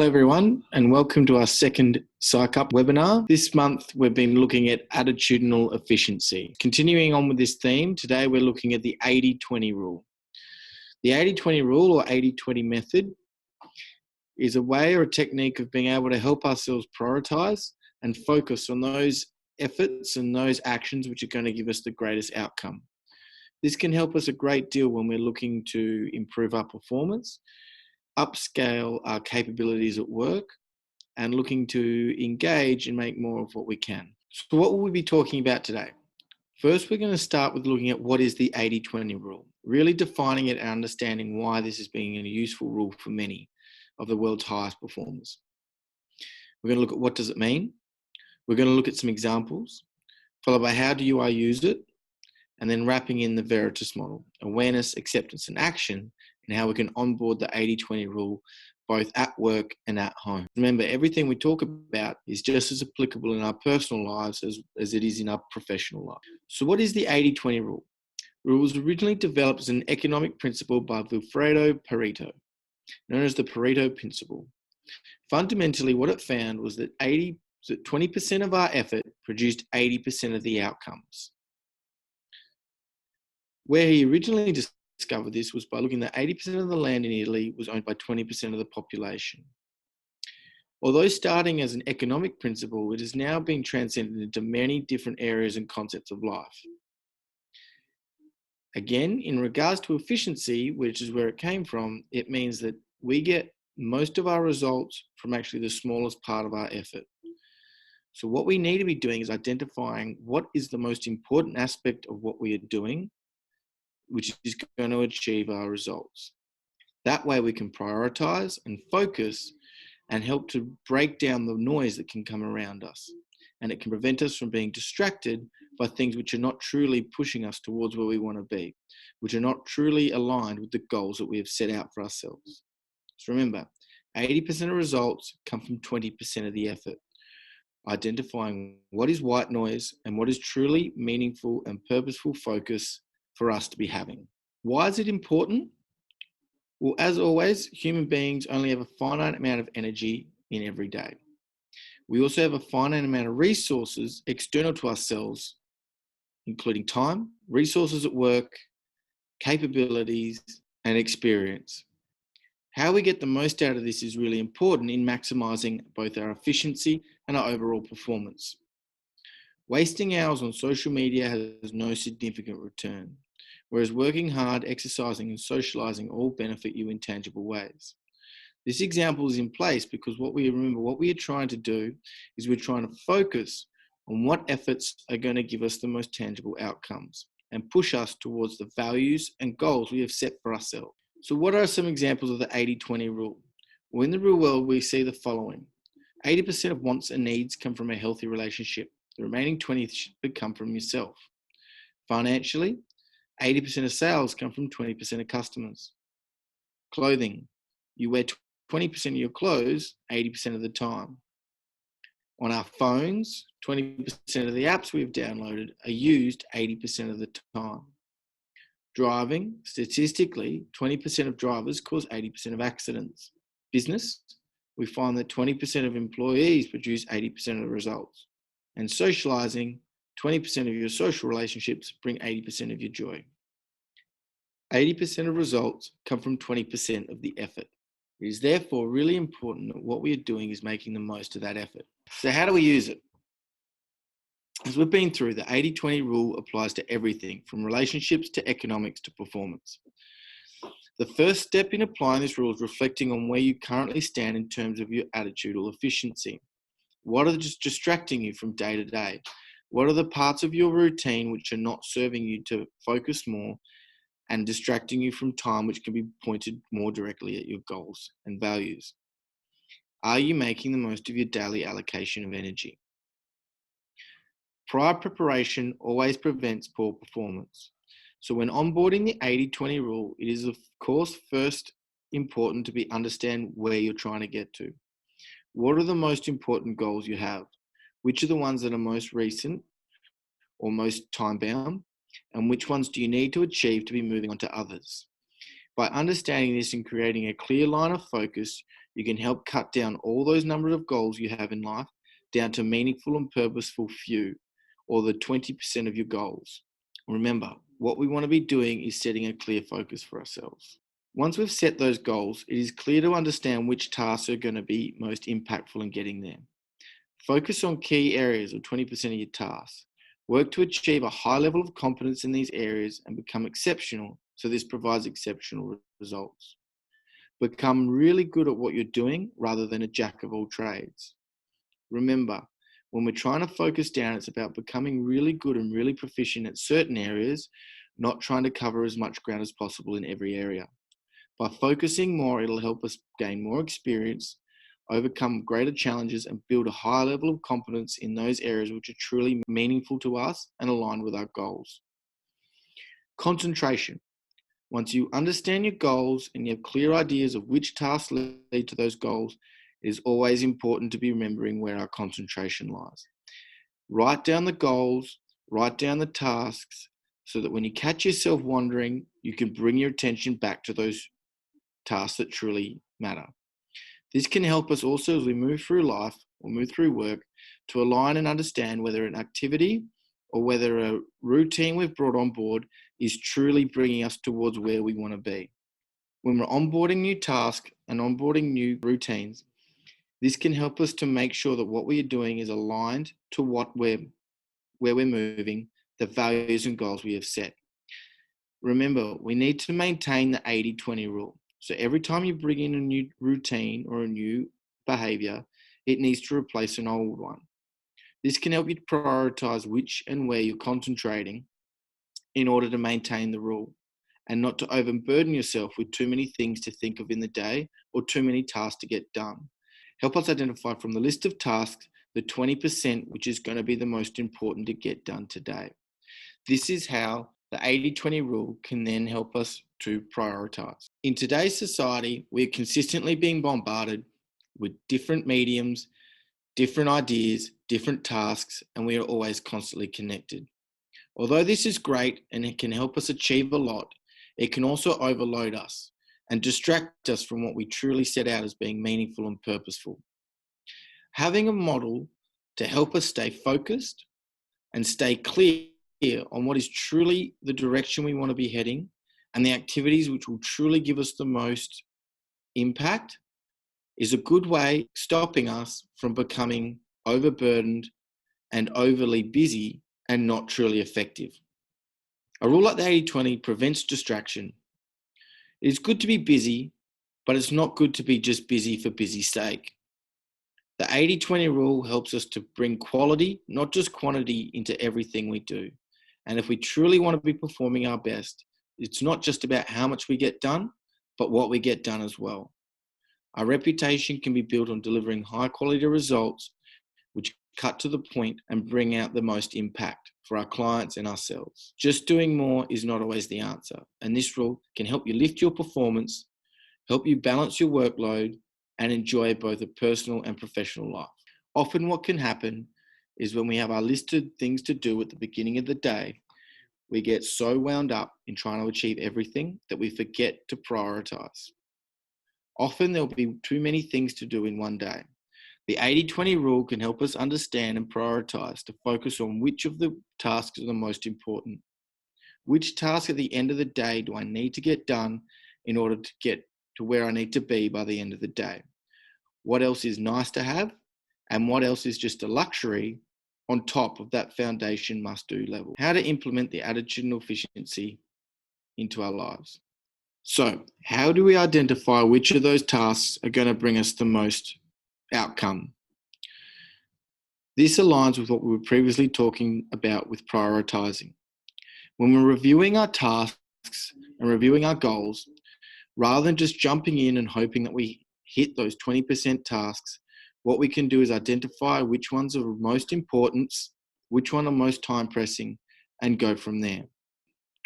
Hello everyone and welcome to our second Psych Up webinar. This month we've been looking at attitudinal efficiency. Continuing on with this theme, today we're looking at the 80-20 rule. The 80-20 rule or 80-20 method is a way or a technique of being able to help ourselves prioritize and focus on those efforts and those actions which are going to give us the greatest outcome. This can help us a great deal when we're looking to improve our performance, upscale our capabilities at work, and looking to engage and make more of what we can. So what will we be talking about today? First, we're going to start with looking at what is the 80-20 rule, really defining it and understanding why this is being a useful rule for many of the world's highest performers. We're going to look at what does it mean. We're going to look at some examples, followed by how do I use it, and then wrapping in the Veritas model, awareness, acceptance, and action, and how we can onboard the 80-20 rule both at work and at home. Remember, everything we talk about is just as applicable in our personal lives as it is in our professional life. So what is the 80-20 rule? The rule was originally developed as an economic principle by Vilfredo Pareto, known as the Pareto principle. Fundamentally, what it found was that 20% of our effort produced 80% of the outcomes. Where he originally discovered this was by looking at 80% of the land in Italy was owned by 20% of the population. Although starting as an economic principle, it has now been transcended into many different areas and concepts of life. Again, in regards to efficiency, which is where it came from, it means that we get most of our results from actually the smallest part of our effort. So what we need to be doing is identifying what is the most important aspect of what we are doing, which is going to achieve our results. That way we can prioritize and focus and help to break down the noise that can come around us. And it can prevent us from being distracted by things which are not truly pushing us towards where we want to be, which are not truly aligned with the goals that we have set out for ourselves. So remember, 80% of results come from 20% of the effort. Identifying what is white noise and what is truly meaningful and purposeful focus for us to be having. Why is it important? Well, as always, human beings only have a finite amount of energy in every day. We also have a finite amount of resources external to ourselves, including time, resources at work, capabilities, and experience. How we get the most out of this is really important in maximizing both our efficiency and our overall performance. Wasting hours on social media has no significant return, whereas working hard, exercising, and socializing all benefit you in tangible ways. This example is in place because what we are trying to do is we're trying to focus on what efforts are going to give us the most tangible outcomes and push us towards the values and goals we have set for ourselves. So what are some examples of the 80-20 rule? Well, in the real world, we see the following. 80% of wants and needs come from a healthy relationship. The remaining 20% should come from yourself. Financially, 80% of sales come from 20% of customers. Clothing, you wear 20% of your clothes 80% of the time. On our phones, 20% of the apps we've downloaded are used 80% of the time. Driving, statistically, 20% of drivers cause 80% of accidents. Business, we find that 20% of employees produce 80% of the results. And socializing, 20% of your social relationships bring 80% of your joy. 80% of results come from 20% of the effort. It is therefore really important that what we are doing is making the most of that effort. So how do we use it? As we've been through, the 80-20 rule applies to everything from relationships to economics to performance. The first step in applying this rule is reflecting on where you currently stand in terms of your attitudinal efficiency. What are just distracting you from day to day? What are the parts of your routine which are not serving you to focus more and distracting you from time which can be pointed more directly at your goals and values? Are you making the most of your daily allocation of energy? Prior preparation always prevents poor performance. So when onboarding the 80-20 rule, it is of course first important to understand where you're trying to get to. What are the most important goals you have? Which are the ones that are most recent or most time bound? And which ones do you need to achieve to be moving on to others? By understanding this and creating a clear line of focus, you can help cut down all those number of goals you have in life down to meaningful and purposeful few, or the 20% of your goals. Remember, what we want to be doing is setting a clear focus for ourselves. Once we've set those goals, it is clear to understand which tasks are going to be most impactful in getting there. Focus on key areas of 20% of your tasks. Work to achieve a high level of competence in these areas and become exceptional, so this provides exceptional results. Become really good at what you're doing rather than a jack of all trades. Remember, when we're trying to focus down, it's about becoming really good and really proficient at certain areas, not trying to cover as much ground as possible in every area. By focusing more, it'll help us gain more experience, overcome greater challenges, and build a higher level of competence in those areas which are truly meaningful to us and aligned with our goals. Concentration. Once you understand your goals and you have clear ideas of which tasks lead to those goals, it is always important to be remembering where our concentration lies. Write down the goals, write down the tasks, so that when you catch yourself wandering, you can bring your attention back to those tasks that truly matter. This can help us also as we move through life or move through work to align and understand whether an activity or whether a routine we've brought on board is truly bringing us towards where we want to be. When we're onboarding new tasks and onboarding new routines, this can help us to make sure that what we are doing is aligned to where we're moving, the values and goals we have set. Remember, we need to maintain the 80-20 rule. So every time you bring in a new routine or a new behavior, it needs to replace an old one. This can help you to prioritize which and where you're concentrating in order to maintain the rule and not to overburden yourself with too many things to think of in the day or too many tasks to get done. Help us identify from the list of tasks the 20% which is going to be the most important to get done today. This is how the 80-20 rule can then help us to prioritize. In today's society, we're consistently being bombarded with different mediums, different ideas, different tasks, and we are always constantly connected. Although this is great and it can help us achieve a lot, it can also overload us and distract us from what we truly set out as being meaningful and purposeful. Having a model to help us stay focused and stay clear on what is truly the direction we want to be heading and the activities which will truly give us the most impact is a good way stopping us from becoming overburdened and overly busy and not truly effective. A rule like the 80-20 prevents distraction. It is good to be busy, but it's not good to be just busy for busy's sake. The 80-20 rule helps us to bring quality, not just quantity, into everything we do. And if we truly want to be performing our best, it's not just about how much we get done, but what we get done as well. Our reputation can be built on delivering high quality results, which cut to the point and bring out the most impact for our clients and ourselves. Just doing more is not always the answer. And this rule can help you lift your performance, help you balance your workload, and enjoy both a personal and professional life. Often what can happen is when we have our listed things to do at the beginning of the day, we get so wound up in trying to achieve everything that we forget to prioritize. Often there'll be too many things to do in one day. The 80-20 rule can help us understand and prioritize to focus on which of the tasks are the most important. Which task at the end of the day do I need to get done in order to get to where I need to be by the end of the day? What else is nice to have? And what else is just a luxury on top of that foundation must-do level? How to implement the attitudinal efficiency into our lives. So, how do we identify which of those tasks are going to bring us the most outcome? This aligns with what we were previously talking about with prioritizing. When we're reviewing our tasks and reviewing our goals, rather than just jumping in and hoping that we hit those 20% tasks, what we can do is identify which ones are of most importance, which one are most time pressing, and go from there.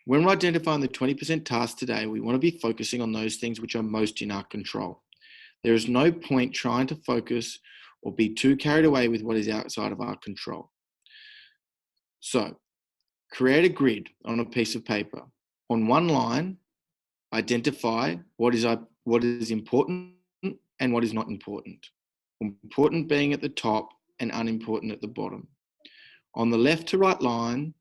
When we're identifying the 20% tasks today, we want to be focusing on those things which are most in our control. There is no point trying to focus or be too carried away with what is outside of our control. So, create a grid on a piece of paper. On one line identify what is important and what is not important. Important being at the top and unimportant at the bottom. On the left to right line,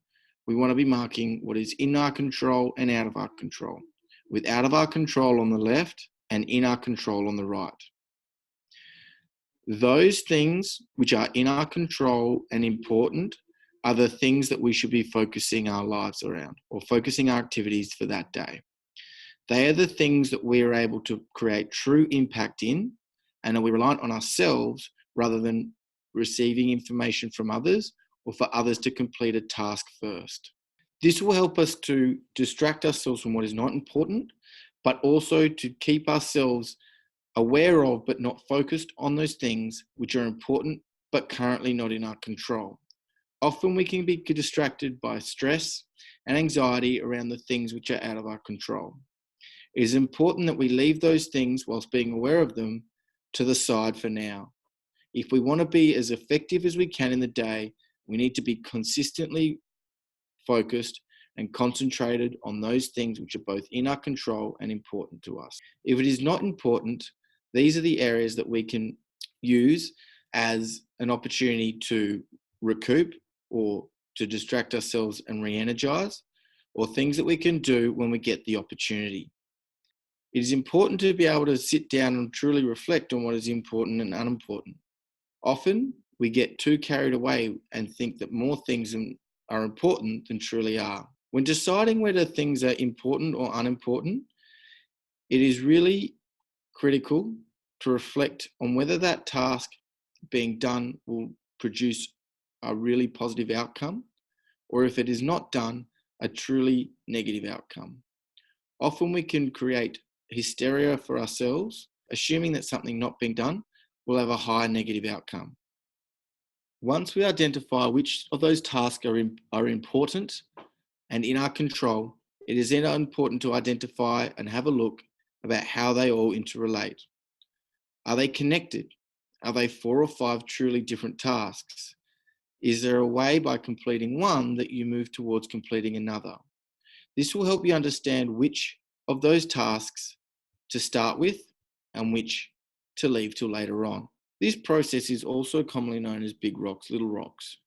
we want to be marking what is in our control and out of our control, with out of our control on the left and in our control on the right. Those things which are in our control and important are the things that we should be focusing our lives around, or focusing our activities for that day. They are the things that we are able to create true impact in, and are we reliant on ourselves rather than receiving information from others or for others to complete a task first. This will help us to distract ourselves from what is not important, but also to keep ourselves aware of but not focused on those things which are important but currently not in our control. Often we can be distracted by stress and anxiety around the things which are out of our control. It is important that we leave those things, whilst being aware of them, to the side for now. If we want to be as effective as we can in the day, we need to be consistently focused and concentrated on those things which are both in our control and important to us. If it is not important, these are the areas that we can use as an opportunity to recoup or to distract ourselves and re-energize, or things that we can do when we get the opportunity. It is important to be able to sit down and truly reflect on what is important and unimportant. Often we get too carried away and think that more things are important than truly are. When deciding whether things are important or unimportant, it is really critical to reflect on whether that task being done will produce a really positive outcome, or if it is not done, a truly negative outcome. Often we can create hysteria for ourselves, assuming that something not being done will have a high negative outcome. Once we identify which of those tasks are important and in our control, it is then important to identify and have a look about how they all interrelate. Are they connected? Are they 4 or 5 truly different tasks? Is there a way by completing one that you move towards completing another? This will help you understand which of those tasks to start with and which to leave till later on. This process is also commonly known as big rocks, little rocks.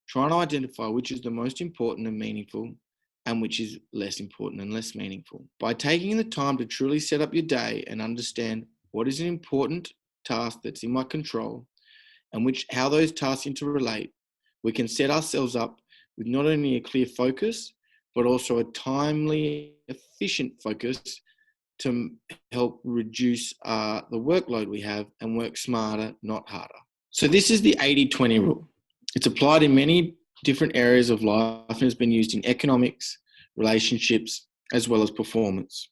Trying to identify which is the most important and meaningful and which is less important and less meaningful. By taking the time to truly set up your day and understand what is an important task that's in my control and how those tasks interrelate, we can set ourselves up with not only a clear focus, but also a timely, efficient focus to help reduce the workload we have and work smarter, not harder. So this is the 80-20 rule. It's applied in many different areas of life and has been used in economics, relationships, as well as performance.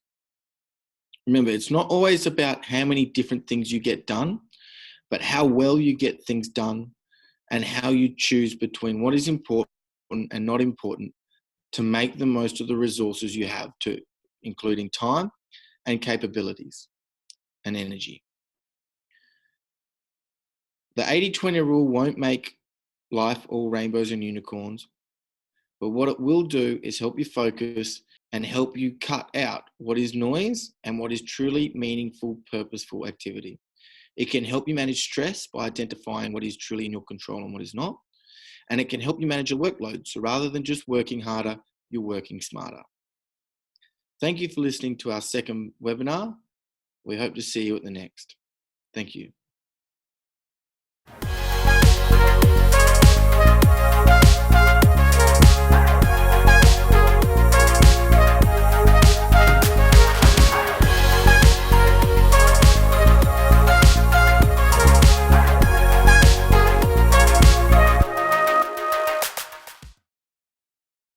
Remember, it's not always about how many different things you get done, but how well you get things done and how you choose between what is important and not important to make the most of the resources you have, including time and capabilities and energy. The 80-20 rule won't make life all rainbows and unicorns, but what it will do is help you focus and help you cut out what is noise and what is truly meaningful, purposeful activity. It can help you manage stress by identifying what is truly in your control and what is not. And it can help you manage your workload. So rather than just working harder, you're working smarter. Thank you for listening to our second webinar. We hope to see you at the next. Thank you.